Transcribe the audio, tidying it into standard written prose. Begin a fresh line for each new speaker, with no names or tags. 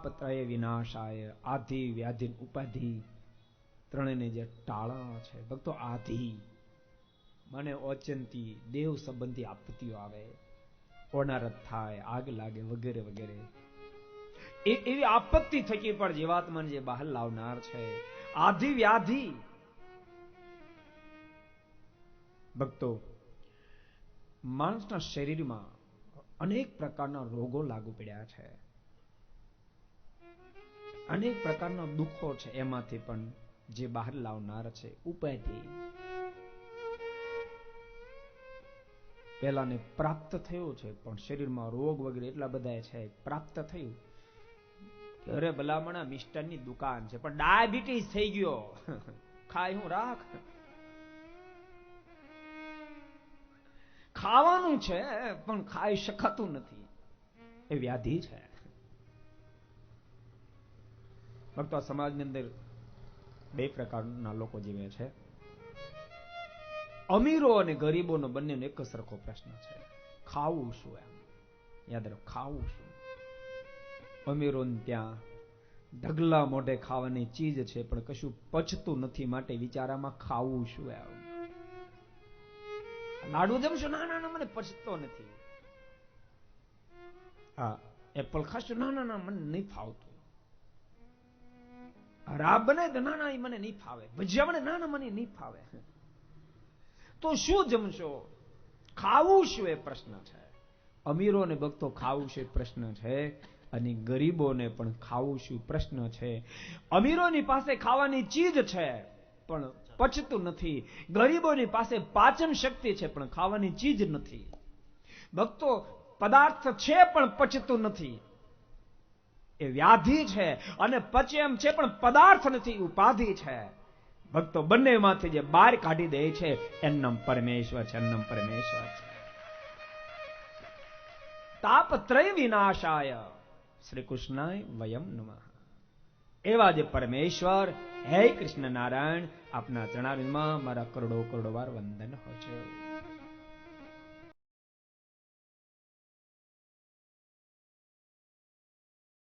તાપત્રય વિનાશાય, આધિ વ્યાધિ ઉપાધિ ત્રણેયને જે ટાળા છે ભક્તો. આધિ મને ઓચંતી દેવ સંબંધી આપત્તિઓ આવે, ઓનારત થાય, આગ લાગે વગેરે વગેરે, એવી આપત્તિ થકી પણ જીવાત્માને જે બહાર લાવનાર છે. આધિ વ્યાધિ ભક્તો, માણસના શરીરમાં અનેક પ્રકારના રોગો લાગુ પડ્યા છે, અનેક પ્રકારના દુઃખો છે. એમાંથી પણ જે બહાર લાવનાર છે ઉપાધિ. પેલાને પ્રાપ્ત થયો છે પણ શરીરમાં રોગ વગેરે એટલા બધા છે. પ્રાપ્ત થયું, અરે ભલામણા મિષ્ટાનની દુકાન છે પણ ડાયાબિટીસ થઈ ગયો, ખાય હું રાખ. ખાવાનું છે પણ ખાઈ શકાતું નથી, એ વ્યાધિ છે. ભક્તો, સમાજની અંદર બે પ્રકારના લોકો જીવે છે. અમીરો અને ગરીબોનો બંનેનો એક સરખો પ્રશ્ન છે, ખાવું શું? એમ યાદ રાખો, ખાવું શું? અમીરો ત્યાં ઢગલા મોઢે ખાવાની ચીજ છે પણ કશું પચતું નથી, માટે વિચારામાં ખાવું શું? એમ લાડુ જમશો, ના ના ના મને પચતો નથી. હા, એપલ ખાશો, ના ના ના મને નહીં ફાવતું. રાબ બને તો ના ના મને નહીં ફાવે. ભજીયા બને, ના ના મને નહીં ફાવે. તો શું જમશો? ખાવું શું એ પ્રશ્ન છે. અમીરોને ભક્તો ખાવું શું પ્રશ્ન છે, અને ગરીબોને પણ ખાવું શું પ્રશ્ન છે. અમીરોની પાસે ખાવાની ચીજ છે પણ પચતું નથી, ગરીબોની પાસે પાચન શક્તિ છે પણ ખાવાની ચીજ નથી. ભક્તો, પદાર્થ છે પણ પચતું નથી, એ વ્યાધિ છે. અને પચે એમ છે પણ પદાર્થ નથી, ઉપાધિ છે. ભક્તો, બંનેમાંથી જે બહાર કાઢી દે છે એનું નામ પરમેશ્વર છે, એનું નામ પરમેશ્વર છે. તાપત્રય વિનાશાય શ્રી કૃષ્ણાય વયમ નમઃ. એવા જે પરમેશ્વર હે કૃષ્ણ નારાયણ, આપના ચરણારવિંદમાં મારા કરોડો કરોડો વાર વંદન હોજો.